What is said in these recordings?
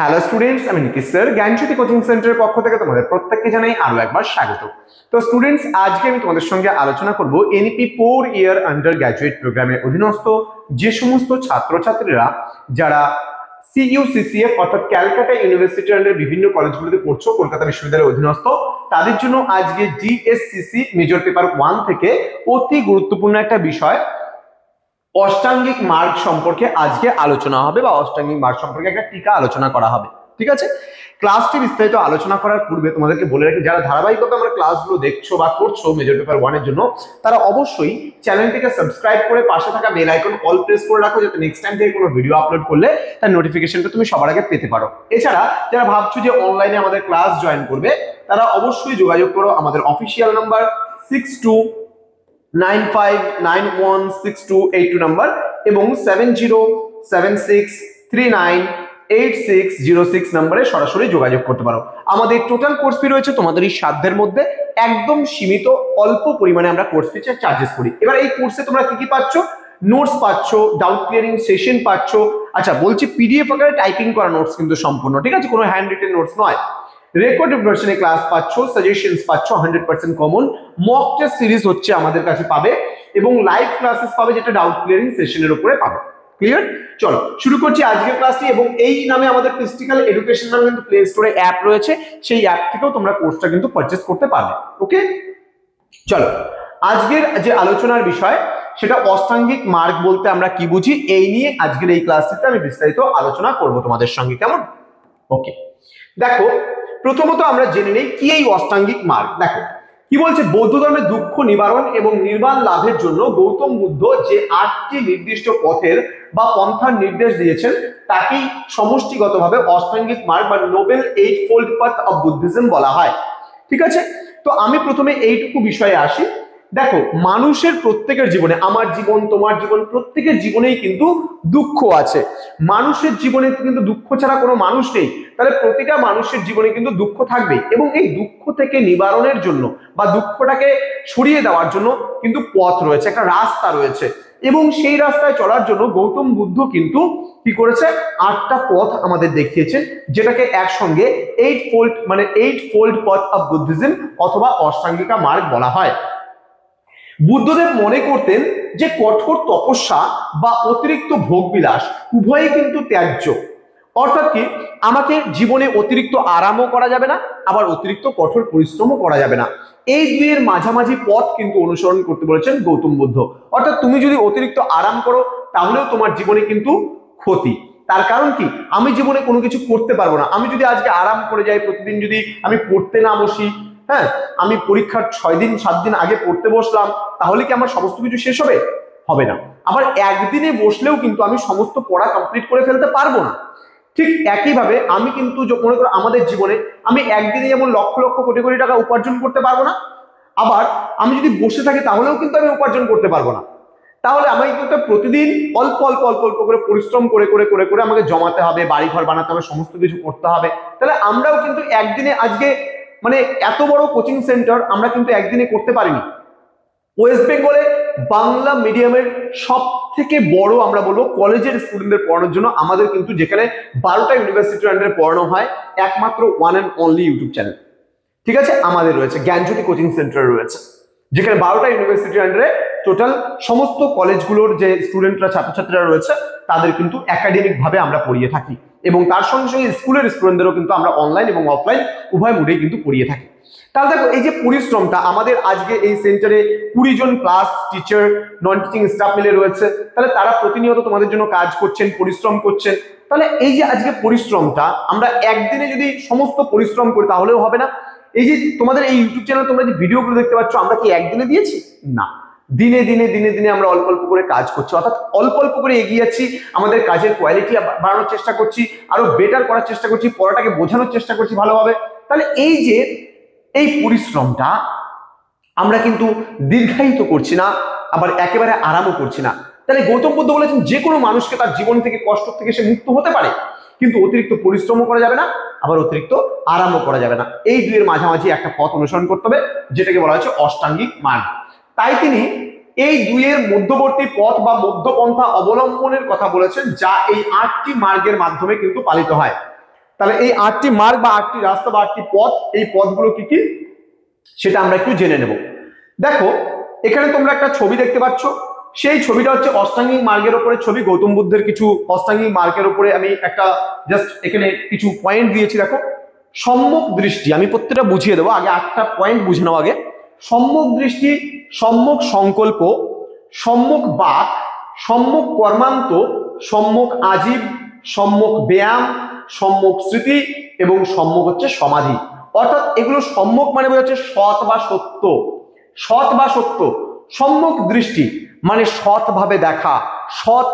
Hello students, আমি নিকিশ sir জ্ঞানজ্যোতি coaching সেন্টারের পক্ষ থেকে তোমাদের প্রত্যেককে জানাই আরো একবার স্বাগত। তো স্টুডেন্টস, আজকে আমি তোমাদের সঙ্গে আলোচনা করব এনইপি 4 ইয়ার আন্ডার গ্র্যাজুয়েট প্রোগ্রামের অধীনস্থ যে সমস্ত ছাত্রছাত্রীরা যারা সিইউসিসিএফ অর্থাৎ ক্যালকাটা ইউনিভার্সিটি আন্ডার বিভিন্ন কলেজগুলোতে পড়ছো, কলকাতা বিশ্ববিদ্যালয়ের অধীনস্থ, তাদের জন্য আজকে জিএসসিসি মেজর পেপার 1 থেকে অতি গুরুত্বপূর্ণ একটা বিষয় অষ্টাঙ্গিক মার্গ সম্পর্কে আজকে আলোচনা হবে, বা অষ্টাঙ্গিক মার্গ সম্পর্কে একটা টিকা আলোচনা করা হবে। ঠিক আছে, ক্লাসটি বিস্তারিত আলোচনা করার পূর্বে তোমাদেরকে বলে রাখি, যারা ধারাবাহিকভাবে আমরা ক্লাসগুলো দেখছো বা করছো মেজর পেপার 1 এর জন্য, তারা অবশ্যই চ্যানেলটিকে সাবস্ক্রাইব করে পাশে থাকা বেল আইকন অল প্রেস করে রাখো, যাতে নেক্সট টাইম থেকে কোনো ভিডিও আপলোড করলে তার নোটিফিকেশনটা তুমি সবার আগে পেতে পারো। এছাড়া যারা ভাবছো যে অনলাইনে আমাদের ক্লাস জয়েন করবে, তারা অবশ্যই যোগাযোগ করো আমাদের অফিসিয়াল নাম্বার 6295916282 নাম্বার এবং 7076398606 নাম্বারে সরাসরি যোগাযোগ করতে পারো। আমাদের টোটাল কোর্স ফি রয়েছে তোমাদের এই সাধ্যের মধ্যে, একদম সীমিত অল্প পরিমাণে আমরা কোর্স ফি চার্জেস করি। এবার এই কোর্সে তোমরা কি কি পাচ্ছ? নোটস পাচ্ছ, ডাউট ক্লিয়ারিং সেশন পাচ্ছ। আচ্ছা বলছি, পিডিএফ আকারে টাইপিং করা নোটস কিন্তু সম্পূর্ণ, ঠিক আছে, কোনো হ্যান্ড রিটেন নোটস নয়। রেকর্ডেড ভার্সনে ক্লাস পাচ্ছ, সাজেশনস পাচ্ছ 100% কমন, মক টেস্ট সিরিজ হচ্ছে আমাদের কাছে পাবে, এবং লাইভ ক্লাসেস পাবে, যেটা ডাউট ক্লিয়ারিং সেশনের উপরে পাবে। ক্লিয়ার? চলো শুরু করছি আজকের ক্লাসটি। এবং এই নামে আমাদের ক্রিস্টিক্যাল এডুকেশন নামে কিন্তু প্লে স্টোরে অ্যাপ রয়েছে, সেই অ্যাপ থেকেও তোমরা কোর্সটা কিন্তু পারচেজ করতে পারবে। ওকে, চলো আজকের যে আলোচনার বিষয় সেটা অষ্টাঙ্গিক মার্গ বলতে আমরা কি বুঝি, এই নিয়ে আজকের এই ক্লাসটিতে আমি বিস্তারিত আলোচনা করব তোমাদের সঙ্গে। কেমন? ওকে, দেখো প্রথমত আমরা জেনে নেই কি এই অষ্টাঙ্গিক মার্গ। দেখো কি বলছে, বৌদ্ধ ধর্মের দুঃখ নিবারণ এবং নির্বাণ লাভের জন্য গৌতম বুদ্ধ যে 8টি নির্দিষ্ট পথের বা পন্থার নির্দেশ দিয়েছেন, তাকেই সমষ্টিগতভাবে অষ্টাঙ্গিক মার্গ বা Nobel eight fold path of Buddhism বলা হয়। ঠিক আছে, তো আমি প্রথমে এইটুকু বিষয়ে আসি। দেখো, মানুষের প্রত্যেকের জীবনে, আমার জীবন, তোমার জীবন, প্রত্যেকের জীবনেই কিন্তু দুঃখ আছে। মানুষের জীবনে কিন্তু দুঃখ ছাড়া কোনো মানুষ নেই, তাহলে প্রতিটা মানুষের জীবনে কিন্তু দুঃখ থাকবেই, এবং এই দুঃখ থেকে নিবারণের জন্য বা দুঃখটাকে সরিয়ে দেওয়ার জন্য কিন্তু পথ রয়েছে, একটা রাস্তা রয়েছে, এবং সেই রাস্তায় চলার জন্য গৌতম বুদ্ধ কিন্তু কি করেছে, 8টা পথ আমাদের দেখিয়েছেন, যেটাকে একসঙ্গে এইট ফোল্ড পথ অফ বুদ্ধিজম অথবা অষ্টাঙ্গিকা মার্গ বলা হয়। বুদ্ধদেব মনে করতেন যে কঠোর তপস্যা বা অতিরিক্ত ভোগবিলাস উভয়ই কিন্তু ত্যায্য। অর্থাৎ কি, আমাকে জীবনে অতিরিক্ত আরামও করা যাবে না, আবার অতিরিক্ত কঠোর পরিশ্রমও করা যাবে না, এই দুইয়ের মাঝামাঝি পথ কিন্তু অনুসরণ করতে বলেছেন গৌতম বুদ্ধ। অর্থাৎ তুমি যদি অতিরিক্ত আরাম করো, তাহলেও তোমার জীবনে কিন্তু ক্ষতি। তার কারণ কি, আমি জীবনে কোনো কিছু করতে পারবো না। আমি যদি আজকে আরাম করে যাই, প্রতিদিন যদি আমি পড়তে না বসি, হ্যাঁ, আমি পরীক্ষার 6 দিন 7 দিন আগে পড়তে বসলাম, তাহলে কি আমার সমস্ত কিছু শেষ হবে? হবে না। আবার একদিনে বসলেও কিন্তু আমি সমস্ত পড়া কমপ্লিট করে ফেলতে পারবো না। ঠিক একইভাবে আমি কিন্তু মনে করো আমাদের জীবনে আমি একদিনে যেমন লক্ষ লক্ষ কোটি কোটি টাকা উপার্জন করতে পারবো না, আবার আমি যদি বসে থাকি তাহলেও কিন্তু আমি উপার্জন করতে পারবো না। তাহলে আমাকে কিন্তু প্রতিদিন অল্প অল্প অল্প অল্প করে পরিশ্রম করে করে করে করে আমাকে জমাতে হবে, বাড়ি ঘর বানাতে হবে, সমস্ত কিছু করতে হবে। তাহলে আমরাও কিন্তু একদিনে আজকে এত বড় কোচিং সেন্টার আমরা কিন্তু একদিনে করতে পারিনি। ওয়েস্ট বেঙ্গলে বাংলা মিডিয়ামের সব থেকে বড় আমরা বলবো কলেজের স্টুডেন্টদের পড়ানোর জন্য আমাদের কিন্তু, যেখানে 12টা ইউনিভার্সিটির আন্ডারে পড়ানো হয়, একমাত্র one and only YouTube channel, ঠিক আছে, আমাদের রয়েছে জ্ঞানজ্যোতি কোচিং সেন্টার রয়েছে, যেখানে 12টা ইউনিভার্সিটির আন্ডারে টোটাল সমস্ত কলেজগুলোর যে স্টুডেন্টরা, ছাত্রছাত্রীরা রয়েছে, তাদের কিন্তু একাডেমিক ভাবে আমরা পড়িয়ে থাকি, এবং তার সঙ্গে সঙ্গে স্কুলের স্টুডেন্টদেরও কিন্তু আমরা অনলাইন এবং অফলাইন উভয় মোডেই কিন্তু পড়িয়ে থাকি। তাহলে দেখো, এই যে পরিশ্রমটা আমাদের আজকে এই সেন্টারে 20 জন plus teacher, non teaching staff মিলে রয়েছে, তাহলে তারা প্রতিনিয়ত তোমাদের জন্য কাজ করছেন, পরিশ্রম করছেন। তাহলে এই যে আজকে পরিশ্রমটা আমরা একদিনে যদি সমস্ত পরিশ্রম করি তাহলেও হবে না। এই যে তোমাদের এই ইউটিউব চ্যানেল তোমরা যে ভিডিওগুলো দেখতে পাচ্ছ, আমরা কি একদিনে দিয়েছি? না, দিনে দিনে দিনে দিনে আমরা অল্প অল্প করে কাজ করছি, অর্থাৎ অল্প অল্প করে এগিয়ে যাচ্ছি, আমাদের কাজের কোয়ালিটি বাড়ানোর চেষ্টা করছি, আরো বেটার করার চেষ্টা করছি, পড়াটাকে বোঝানোর চেষ্টা করছি ভালোভাবে। তাহলে এই যে এই পরিশ্রমটা আমরা কিন্তু দীর্ঘায়িত করছি না, আবার একেবারে আরামও করছি না। তাহলে গৌতম বুদ্ধ বলেছেন, যে কোনো মানুষকে তার জীবন থেকে, কষ্ট থেকে সে মুক্ত হতে পারে, কিন্তু অতিরিক্ত পরিশ্রমও করা যাবে না, আবার অতিরিক্ত আরামও করা যাবে না। এই দুইয়ের মাঝামাঝি একটা পথ অনুসরণ করতে হবে, যেটাকে বলা হচ্ছে অষ্টাঙ্গিক মার্গ। তাই তিনি এই দুইয়ের মধ্যবর্তী পথ বা মধ্যপন্থা অবলম্বনের কথা বলেছেন, যা এই 8টি মার্গের মাধ্যমে কিন্তু পালিত হয়। তাহলে এই 8টি মার্গ বা 8টি রাস্তা বা 8টি পথ, এই পথগুলো কি কি সেটা আমরা একটু জেনে নেব। দেখো এখানে তোমরা একটা ছবি দেখতে পাচ্ছ, সেই ছবিটা হচ্ছে অষ্টাঙ্গিক মার্গের উপরে ছবি, গৌতম বুদ্ধের কিছু অষ্টাঙ্গিক মার্গের উপরে আমি একটা জাস্ট এখানে কিছু পয়েন্ট দিয়েছি। দেখো সম্যক দৃষ্টি, আমি প্রত্যেকটা বুঝিয়ে দেবো, আগে 8টা পয়েন্ট বুঝে নাও আগে। সম্যক দৃষ্টি, সম্যক সংকল্প, সম্যক বাক, সম্যক কর্মান্ত, সম্যক আজীব, সম্যক ব্যায়াম, সম্যক স্মৃতি এবং সম্যক হচ্ছে সমাধি। অর্থাৎ এগুলো সম্যক মানে বোঝাচ্ছে সৎ বা সত্য, সৎ বা সত্য। সম্যক দৃষ্টি মানে সৎভাবে দেখা, সৎ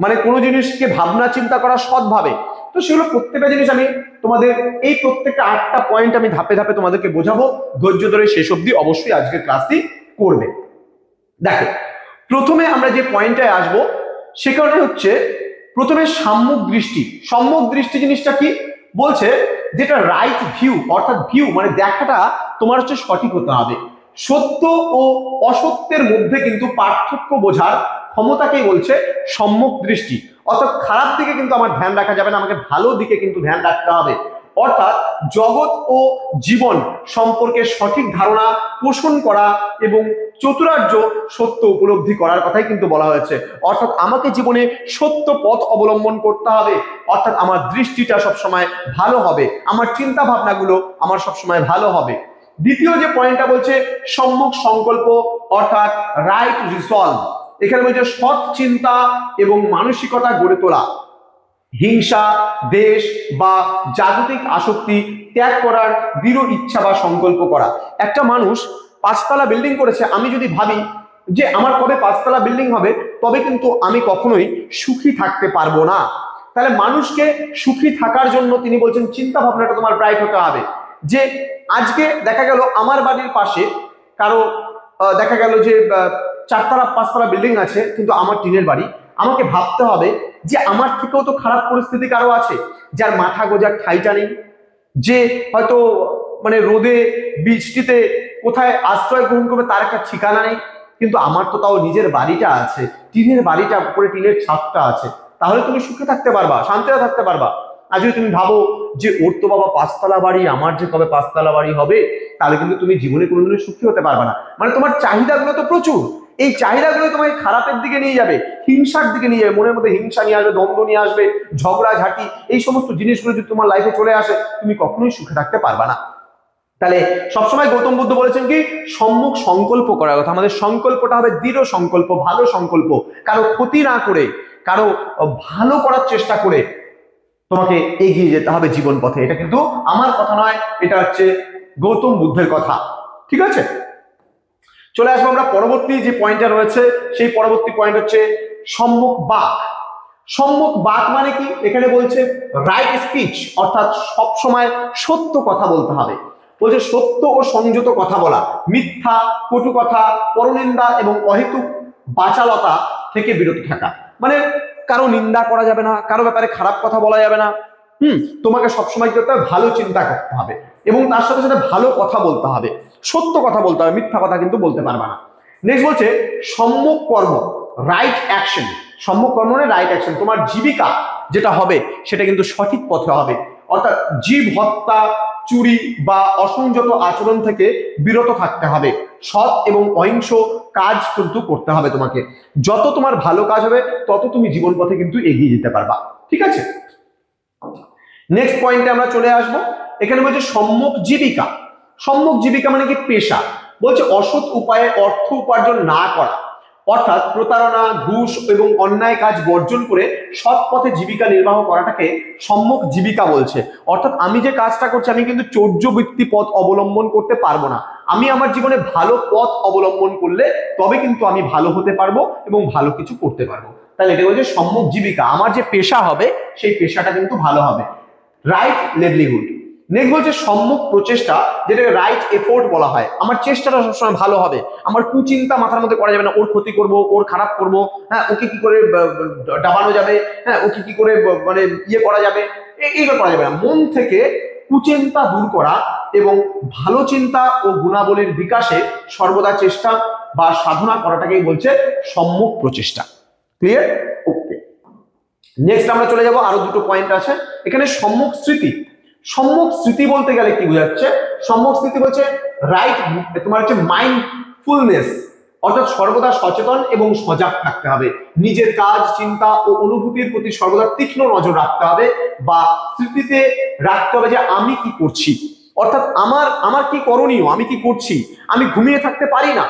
মানে কোনো জিনিসকে ভাবনা চিন্তা করা সৎভাবে। তো সেগুলো প্রত্যেকটা জিনিস আমি তোমাদের এই প্রত্যেকটা 8টা পয়েন্ট আমি ধাপে ধাপে তোমাদেরকে বোঝাবো, ধৈর্য ধরে শেষ অবধি অবশ্যই আজকের ক্লাসটি করবে। দেখো প্রথমে আমরা যে পয়েন্টটায় আসবো সেখানে হচ্ছে প্রথমে সম্যক দৃষ্টি। সম্যক দৃষ্টি জিনিসটা কি বলছে, যেটা রাইট ভিউ, অর্থাৎ ভিউ মানে দেখাটা তোমার হচ্ছে সঠিক হতে হবে। সত্য ও অসত্যের মধ্যে কিন্তু পার্থক্য বোঝার ক্ষমতাকেই বলছে সম্যক দৃষ্টি। অর্থাৎ খারাপ দিকে কিন্তু আমার ধ্যান রাখা যাবে না, আমাকে ভালো দিকে কিন্তু ধ্যান রাখতে হবে। অর্থাৎ জগৎ ও জীবন সম্পর্কে সঠিক ধারণা পোষণ করা এবং চতুরার্য সত্য উপলব্ধি করার কথাই কিন্তু বলা হয়েছে। অর্থাৎ আমাকে জীবনে সত্য পথ অবলম্বন করতে হবে, অর্থাৎ আমার দৃষ্টিটা সবসময় ভালো হবে, আমার চিন্তা ভাবনাগুলো আমার সবসময় ভালো হবে। দ্বিতীয় যে পয়েন্টটা বলছে সম্যক সংকল্প, অর্থাৎ রাইট রিসলভ। এখানে বলছে সৎ চিন্তা এবং মানসিকতা গড়ে তোলা, হিংসা, দেশ বা জাগতিক আসক্তি ত্যাগ করার দৃঢ় ইচ্ছা বা সংকল্প করা। একটা মানুষ 5তলা বিল্ডিং করেছে, আমি যদি ভাবি যে আমার কবে 5তলা বিল্ডিং হবে, তবে কিন্তু আমি কখনোই সুখী থাকতে পারবো না। তাহলে মানুষকে সুখী থাকার জন্য তিনি বলছেন চিন্তা ভাবনাটা তোমার ব্রাইট হতে হবে। যে আজকে দেখা গেল আমার বাড়ির পাশে কারো দেখা গেল যে 4তলা 5তলা বিল্ডিং আছে, কিন্তু আমার টিনের বাড়ি, আমাকে ভাবতে হবে যে আমার থেকেও তো খারাপ পরিস্থিতি কারো আছে, যার মাথা গোজার ঠাইটা নেই, যে হয়তো মানে রোদে বৃষ্টিতে কোথায় আশ্রয় গ্রহণ করবে তার একটা ঠিকানা নেই, কিন্তু আমার তো তাও নিজের বাড়িটা আছে, টিনের বাড়িটা, উপরে টিনের ছাদটা আছে। তাহলে তুমি সুখে থাকতে পারবা, শান্তিতে থাকতে পারবা। আর যদি তুমি ভাবো যে ওর তো বাবা 5তলা বাড়ি, আমার যে কবে 5তলা বাড়ি হবে, তাহলে কিন্তু তুমি জীবনে কোনোদিনও সুখী হতে পারবে না। মানে তোমার চাহিদাগুলো তো প্রচুর, এই চাহিদাগুলো তোমাকে খারাপের দিকে নিয়ে যাবে, হিংসার দিকে নিয়ে যাবে, মনের মধ্যে হিংসা নিয়ে আসবে, দ্বন্দ্ব নিয়ে আসবে, ঝগড়াঝাটি, এই সমস্ত জিনিসগুলো যদি তোমার লাইফে চলে আসে, তুমি কখনোই সুখে থাকতে পারবে না। তাহলে সবসময় গৌতম বুদ্ধ বলেছেন কি সম্যক সংকল্প করার কথা। আমাদের সংকল্পটা হবে দৃঢ় সংকল্প, ভালো সংকল্প, কারো ক্ষতি না করে, কারো ভালো করার চেষ্টা করে তোমাকে এগিয়ে যেতে হবে জীবন পথে। এটা কিন্তু আমার কথা নয়, এটা হচ্ছে গৌতম বুদ্ধের কথা। ঠিক আছে, চলে আসবো আমরা পরবর্তী যে পয়েন্টটা রয়েছে, সেই পরবর্তী পয়েন্ট হচ্ছে সম্যক বাক। সম্যক বাক মানে কি, এখানে বলছে রাইট স্পিচ, অর্থাৎ সব সময় সত্য কথা বলতে হবে। বলছে সত্য ও সংযত কথা বলা, মিথ্যা, কটু কথা, পরনিন্দা এবং অহেতুক বাচালতা থেকে বিরত থাকা। মানে কারো নিন্দা করা যাবে না, কারো ব্যাপারে খারাপ কথা বলা যাবে না। তোমাকে সবসময় কি করতে হবে, ভালো চিন্তা করতে হবে এবং তার সাথে সাথে ভালো কথা বলতে হবে, সত্য কথা বলতে হবে, মিথ্যা কথা কিন্তু বলতে পারবে না। নেক্সট বলছে সম্যক কর্ম, রাইট অ্যাকশন। সম্যক কর্ম মানে রাইট অ্যাকশন, তোমার জীবিকা যেটা হবে সেটা কিন্তু সঠিক পথে হবে। অর্থাৎ জীব হত্যা, চুরি বা অসংযত আচরণ থেকে বিরত থাকতে হবে, সৎ এবং অহিংস কাজ কিন্তু করতে হবে তোমাকে। যত তোমার ভালো কাজ হবে তত তুমি জীবন পথে কিন্তু এগিয়ে যেতে পারবা। ঠিক আছে, নেক্সট পয়েন্টে আমরা চলে আসব। এখানে বলছে সম্যক জীবিকা। সম্যক জীবিকা মানে কি, পেশা। বলছে অসৎ উপায়ে অর্থ উপার্জন না করা, অর্থাৎ প্রতারণা, ঘুষ এবং অন্যায় কাজ বর্জন করে সৎ পথে জীবিকা নির্বাহ করাটাকে সম্যক জীবিকা বলছে। অর্থাৎ আমি যে কাজটা করছি, আমি কিন্তু চৌর্যবৃত্তি পথ অবলম্বন করতে পারবো না। আমি আমার জীবনে ভালো পথ অবলম্বন করলে তবে কিন্তু আমি ভালো হতে পারবো এবং ভালো কিছু করতে পারবো। তাহলে এটা বলছে সম্যক জীবিকা, আমার যে পেশা হবে সেই পেশাটা কিন্তু ভালো হবে, রাইট লেভলিহুড। নেক্সট বলছে সম্যক প্রচেষ্টা, যেটাকে রাইট এফোর্ট বলা হয়। আমার চেষ্টাটা সবসময় ভালো হবে, আমার কুচিন্তা মাথার মধ্যে করা যাবে না, ওর ক্ষতি করব, ওর খারাপ করব, হ্যাঁ ওকে কি করে ডাবানো যাবে, হ্যাঁ ওকে কি করে মানে ইয়ে করা যাবে, এইগুলো করা যাবে না। মন থেকে কুচিন্তা দূর করা এবং ভালো চিন্তা ও গুণাবলীর বিকাশে সর্বদা চেষ্টা বা সাধনা করাটাকেই বলছে সম্যক প্রচেষ্টা। ক্লিয়ার? ওকে, নেক্সট আমরা চলে যাব, আরো দুটো পয়েন্ট আছে এখানে। সম্যক স্মৃতি, সম্যক স্মৃতি বলতে গেলে কি বোঝাচ্ছে? সম্যক স্মৃতি বলছে রাইট, তোমার হচ্ছে মাইন্ডফুলনেস, অর্থাৎ সর্বদা সচেতন এবং সজাগ থাকতে হবে, নিজের কাজ, চিন্তা ও অনুভূতির প্রতি সর্বদা তীক্ষ্ণ নজর রাখতে হবে, বা স্মৃতিতে রাখতে হবে যে আমি কি করছি, অর্থাৎ আমার কি করণীয়, আমি কি করছি, আমি ঘুমিয়ে থাকতে পারি না,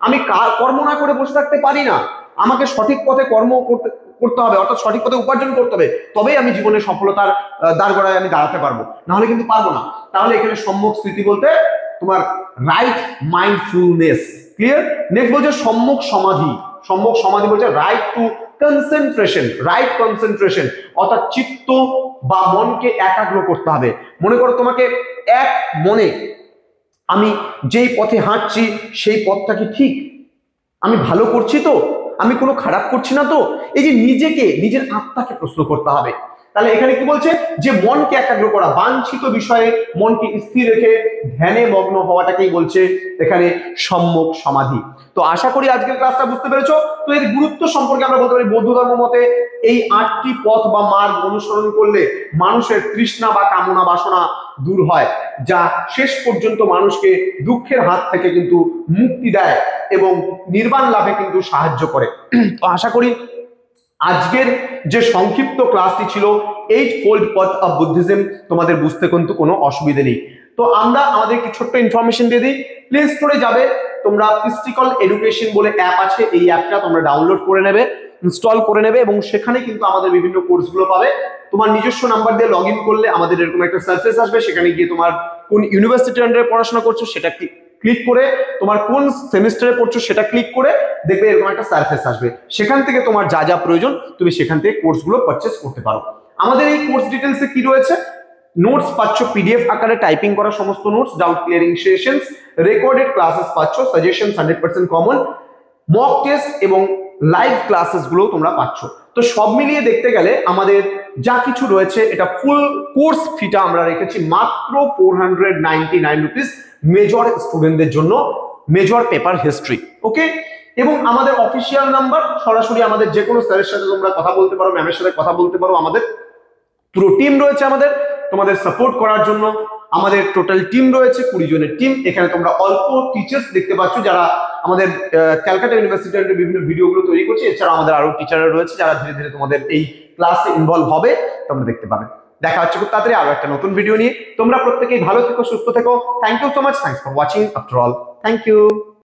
আমি কর্ম না করে বসে থাকতে পারি না, আমাকে সঠিক পথে কর্ম করতে হবে, অর্থাৎ সঠিক পথে উপার্জন করতে হবে, তবেই আমি জীবনে সফলতার দাঁড়গড়ায় আমি দাঁড়াতে পারবো, নাহলে কিন্তু পারবো না। তাহলে এখানে সম্যক স্মৃতি বলতে তোমার রাইট মাইন্ডফুলনেস। ক্লিয়ার? নেক্সট বলছে সম্যক সমাধি। সম্যক সমাধি বলছে right two concentration, right concentration, অর্থাৎ চিত্ত বা মনকে একাগ্র করতে হবে। মনে করো তোমাকে এক মনে আমি যেই পথে হাঁটছি সেই পথটা কি ঠিক, আমি ভালো করছি তো, আমি কোনো খারাপ করছি না তো, এই যে নিজেকে, নিজের আত্মাকে প্রশ্ন করতে হবে। তাহলে এখানে কি বলছে যে মনকে একাগ্র করা, বাঞ্ছিত বিষয়ে মনকে স্থির রেখে ধ্যানে মগ্ন হওয়াটাকেই বলছে এখানে সম্যক সমাধি। তো আশা করি আজকের ক্লাসটা বুঝতে পেরেছো। তো এর গুরুত্ব সম্পর্কে আমরা বলতে পারি বৌদ্ধ ধর্ম মতে এই 8টি পথ বা মার্গ অনুসরণ করলে মানুষের তৃষ্ণা বা কামনা বাসনা দূর হয়, যা শেষ পর্যন্ত মানুষকে দুঃখের হাত থেকে কিন্তু মুক্তি দেয় এবং নির্বাণ লাভে কিন্তু সাহায্য করে। তো আশা করি আজকের যে সংক্ষিপ্ত ক্লাসটি ছিল 8 ফোল্ড পাথ অফ বুদ্ধিজম তোমাদের বুঝতে কিন্তু কোনো অসুবিধা নেই। তো আমরা আমাদের কি ছোট্ট ইনফরমেশন দিয়ে দিই, প্লে স্টোরে যাবে তোমরা, পিস্টিকল এডুকেশন বলে অ্যাপ আছে, এই অ্যাপটা তোমরা ডাউনলোড করে নেবে, ইনস্টল করে নেবে এবং সেখানে কিন্তু আমাদের বিভিন্ন কোর্সগুলো পাবে। তোমার নিজস্ব নাম্বার দিয়ে লগ ইন করলে আমাদের এরকম একটা সার্ফেস আসবে, সেখানে গিয়ে তোমার কোন ইউনিভার্সিটির আন্ডারে পড়াশোনা করছো সেটা ক্লিক করে, তোমার কোন সেমিস্টারে পড়ছো সেটা ক্লিক করে দেখবে এরকম একটা সার্ফেস আসবে, সেখান থেকে তোমার যা যা প্রয়োজন তুমি সেখান থেকে কোর্সগুলো পারচেস করতে পারো। আমাদের এই কোর্স ডিটেলসে কি রয়েছে, নোটস পাচ্ছ পিডিএফ আকারে, টাইপিং করা সমস্ত notes, doubt clearing sessions, recorded classes পাচ্ছ, সাজেশনস 100% কমন, মক টেস্ট এবং লাইভ ক্লাসেস গুলো তোমরা পাচ্ছ। তো সব মিলিয়ে দেখতে গেলে আমাদের যা কিছু রয়েছে, এটা ফুল কোর্স ফিটা আমরা রেখেছি মাত্র 499 রুপিস মেজর স্টুডেন্টদের জন্য, মেজর পেপার হিস্ট্রি। ওকে, এবং আমাদের অফিসিয়াল নাম্বার, সরাসরি আমাদের যে কোনো স্যারের সাথে তোমরা কথা বলতে পারো, ম্যামের সাথে কথা বলতে পারো, আমাদের পুরো টিম রয়েছে আমাদের তোমাদের সাপোর্ট করার জন্য। আমাদের টোটাল টিম রয়েছে 20 জনের টিম। এখানে তোমরা অল্প টিচার্স দেখতে পাচ্ছ যারা আমাদের ক্যালকাটা ইউনিভার্সিটির বিভিন্ন ভিডিওগুলো তৈরি করছে, এছাড়া আমাদের আরো টিচাররা রয়েছে যারা ধীরে ধীরে তোমাদের এই ক্লাসে ইনভলভ হবে, তোমরা দেখতে পাবে। দেখা হচ্ছে খুব তাড়াতাড়ি আরো একটা নতুন ভিডিও নিয়ে। তোমরা প্রত্যেকেই ভালো থেকো, সুস্থ থেকো। Thank you so much, thanks for watching after all, thank you.